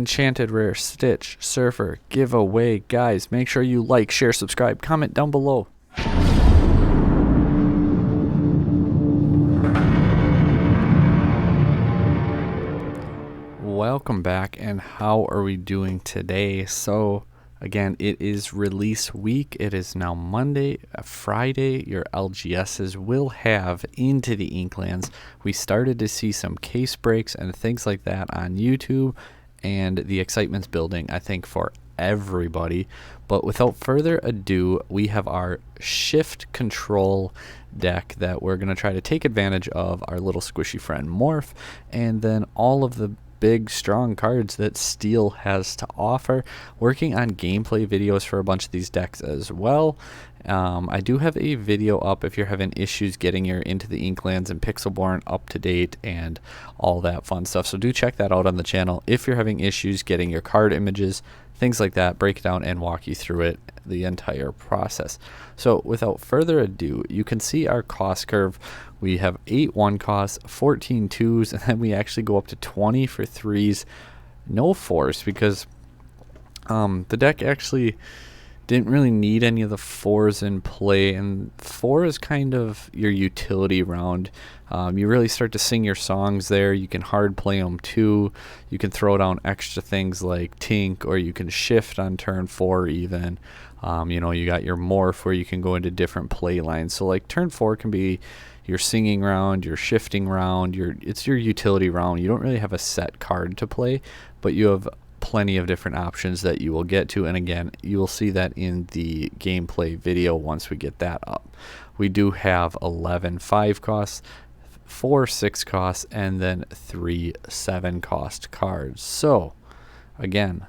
Enchanted Rare, Stitch, Surfer, giveaway. Guys, make sure you like, share, subscribe, comment down below. Welcome back, and how are we doing today? So again, it is release week. It is now Monday. Friday, your LGSs will have Into the Inklands. We started to see some case breaks and things like that on YouTube, and the excitement's building, I think, for everybody. But without further ado, we have our Shift Control deck that we're going to try to take advantage of our little squishy friend Morph, and then all of the big strong cards that Steel has to offer. Working on gameplay videos for a bunch of these decks as well. I do have a video up if you're having issues getting your Into the Inklands and Pixelborn up to date and all that fun stuff, so do check that out on the channel if you're having issues getting your card images, things like that. Break it down and walk you through it, the entire process. So without further ado, you can see our cost curve. We have 8 1 costs, 14 2s, and then we actually go up to 20 for 3s. No 4s because the deck actually didn't really need any of the 4s in play, and 4 is kind of your utility round. You really start to sing your songs there. You can hard play them too. You can throw down extra things like Tink, or you can shift on turn 4 even. You know, you got your morph where you can go into different play lines. So like turn 4 can be your singing round, your shifting round, it's your utility round. You don't really have a set card to play, but you have plenty of different options that you will get to, and again, you will see that in the gameplay video once we get that up. We do have 11 5 costs, 4 6 costs, and then 3 7 cost cards. So again,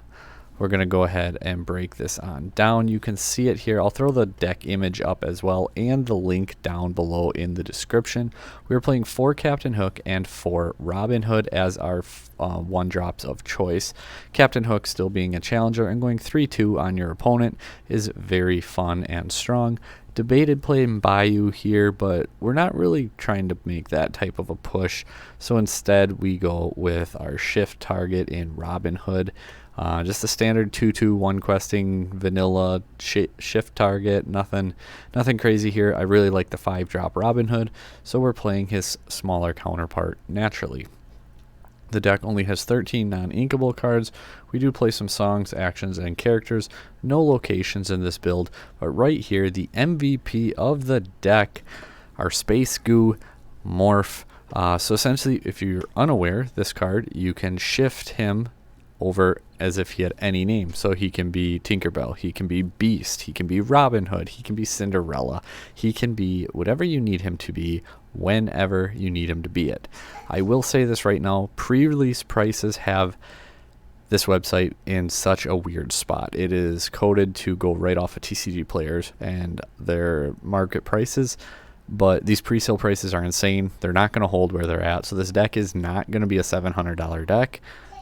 we're going to go ahead and break this on down. You can see it here. I'll throw the deck image up as well and the link down below in the description. We're playing 4 Captain Hook and 4 Robin Hood as our 1-drops of choice. Captain Hook still being a challenger, and going 3-2 on your opponent is very fun and strong. Debated playing Bayou here, but we're not really trying to make that type of a push. So instead, we go with our shift target in Robin Hood. Just a standard 2-2 1 questing vanilla shift target. Nothing crazy here. I really like the 5-drop Robin Hood, so we're playing his smaller counterpart naturally. The deck only has 13 non-inkable cards. We do play some songs, actions, and characters. No locations in this build, but right here, the MVP of the deck, our Space Goo Morph. So essentially, if you're unaware, this card, you can shift him over as if he had any name. So he can be Tinkerbell, he can be Beast, he can be Robin Hood, he can be Cinderella, he can be whatever you need him to be whenever you need him to be it. I will say this right now, pre-release prices have this website in such a weird spot. It is coded to go right off of TCG Players and their market prices, but these pre-sale prices are insane. They're not going to hold where they're at, so this deck is not going to be a $700 deck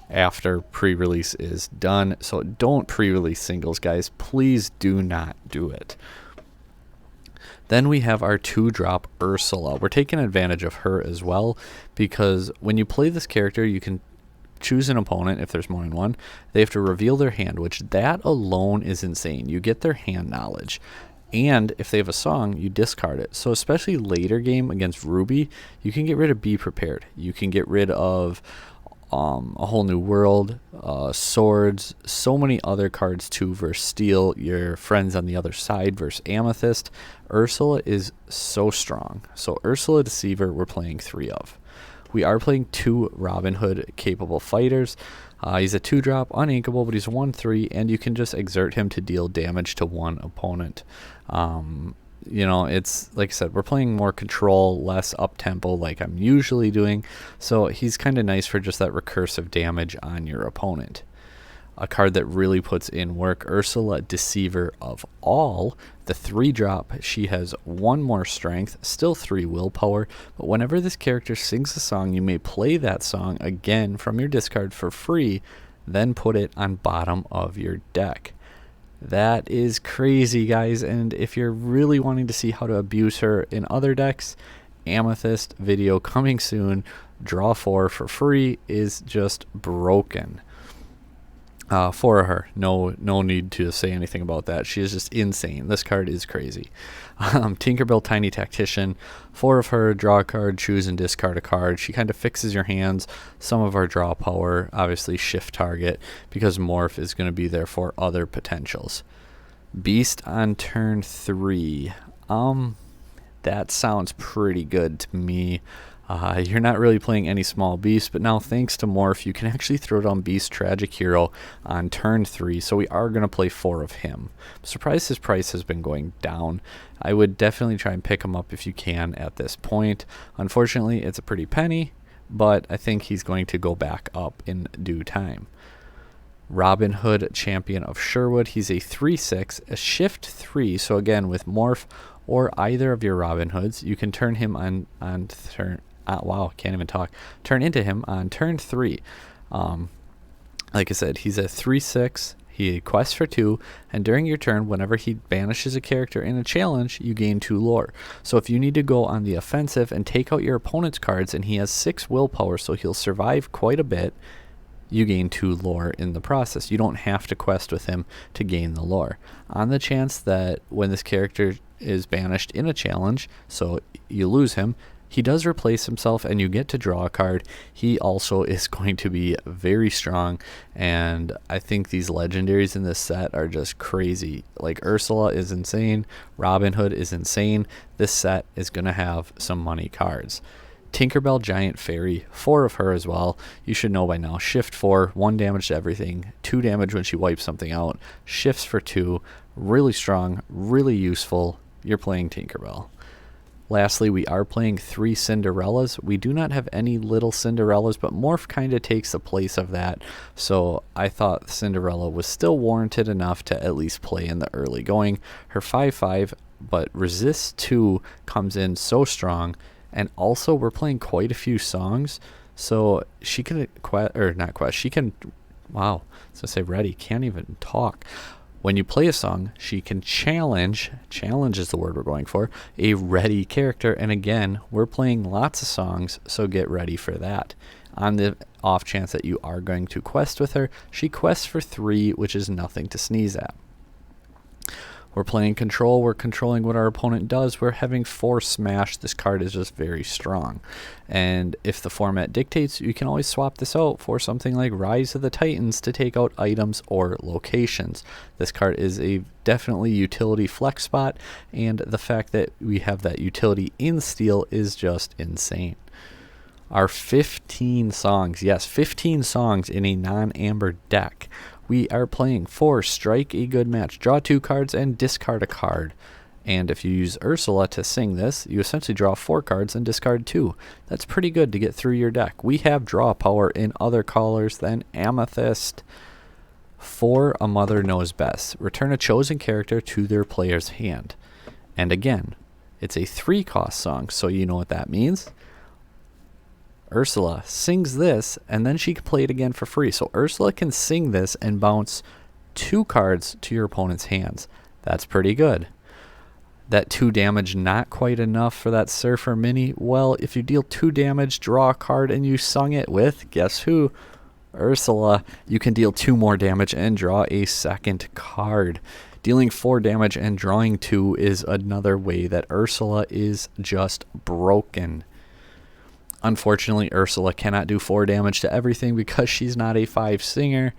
after pre-release is done. So don't pre-release singles, guys. Please do not do it. Then we have our 2-drop Ursula. We're taking advantage of her as well, because when you play this character, you can choose an opponent. If there's more than one, they have to reveal their hand, which that alone is insane. You get their hand knowledge, and if they have a song, you discard it. So especially later game against Ruby, you can get rid of Be Prepared. You can get rid of A Whole New World, Swords, so many other cards too versus Steel, your friends on the other side versus Amethyst. Ursula is so strong. So Ursula Deceiver, we're playing 3 of. We are playing 2 Robin Hood capable fighters. He's a 2-drop, uninkable, but he's 1/3, and you can just exert him to deal damage to one opponent. You know, it's like I said, we're playing more control, less up-tempo like I'm usually doing, so he's kind of nice for just that recursive damage on your opponent. A card that really puts in work, Ursula Deceiver of All, the 3-drop. She has 1 more strength, still 3 willpower, but whenever this character sings a song, you may play that song again from your discard for free, then put it on bottom of your deck. That is crazy, guys, and if you're really wanting to see how to abuse her in other decks, Amethyst video coming soon. Draw 4 for free is just broken. For her, no need to say anything about that. She is just insane. This card is crazy. Tinkerbell Tiny Tactician, 4 of her, draw a card, choose and discard a card. She kind of fixes your hands, some of our draw power, obviously shift target, because Morph is going to be there for other potentials. Beast on turn 3. That sounds pretty good to me. You're not really playing any small beast, but now thanks to Morph, you can actually throw down Beast Tragic Hero on turn 3, so we are going to play 4 of him. I'm surprised his price has been going down. I would definitely try and pick him up if you can at this point. Unfortunately, it's a pretty penny, but I think he's going to go back up in due time. Robin Hood, Champion of Sherwood. He's a 3/6, a shift 3, so again, with Morph or either of your Robin Hoods, you can turn him on turn... wow, can't even talk. Turn into him on turn 3. Like I said, he's a 3/6. He quests for 2, and during your turn, whenever he banishes a character in a challenge, you gain 2 lore. So if you need to go on the offensive and take out your opponent's cards, and he has 6 willpower, so he'll survive quite a bit, you gain 2 lore in the process. You don't have to quest with him to gain the lore. On the chance that when this character is banished in a challenge, so you lose him, he does replace himself and you get to draw a card. He also is going to be very strong, and I think these legendaries in this set are just crazy. Like Ursula is insane, Robin Hood is insane. This set is going to have some money cards. Tinkerbell Giant Fairy, 4 of her as well. You should know by now. Shift 4, 1 damage to everything, 2 damage when she wipes something out. Shifts for 2, really strong, really useful. You're playing Tinkerbell. Lastly, we are playing 3 Cinderellas. We do not have any little Cinderellas, but Morph kind of takes the place of that. So I thought Cinderella was still warranted enough to at least play in the early going. Her 5/5, but Resist 2 comes in so strong. And also, we're playing quite a few songs, so she can she can, wow, so say ready, can't even talk. When you play a song, she can challenge is the word we're going for, a ready character. And again, we're playing lots of songs, so get ready for that. On the off chance that you are going to quest with her, she quests for 3, which is nothing to sneeze at. We're playing Control. We're controlling what our opponent does. We're having Force Smash. This card is just very strong. And if the format dictates, you can always swap this out for something like Rise of the Titans to take out items or locations. This card is a definitely utility flex spot, and the fact that we have that utility in Steel is just insane. Our 15 songs, yes, 15 songs in a non-amber deck. We are playing 4 Strike a Good Match, draw 2 cards and discard a card. And if you use Ursula to sing this, you essentially draw 4 cards and discard 2. That's pretty good to get through your deck. We have draw power in other colors than Amethyst. 4 A Mother Knows Best. Return a chosen character to their player's hand. And again, it's a 3-cost song, so you know what that means. Ursula sings this, and then she can play it again for free. So Ursula can sing this and bounce 2 cards to your opponent's hands. That's pretty good. That 2 damage, not quite enough for that Surfer Mini. Well, if you deal 2 damage, draw a card, and you sung it with, guess who? Ursula. You can deal 2 more damage and draw a second card. Dealing 4 damage and drawing 2 is another way that Ursula is just broken. Unfortunately, Ursula cannot do 4 damage to everything because she's not a 5 singer,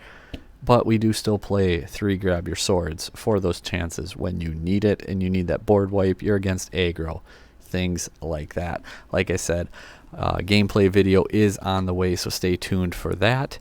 but we do still play 3 Grab Your Swords for those chances when you need it and you need that board wipe, you're against aggro, things like that. Like I said, gameplay video is on the way, so stay tuned for that.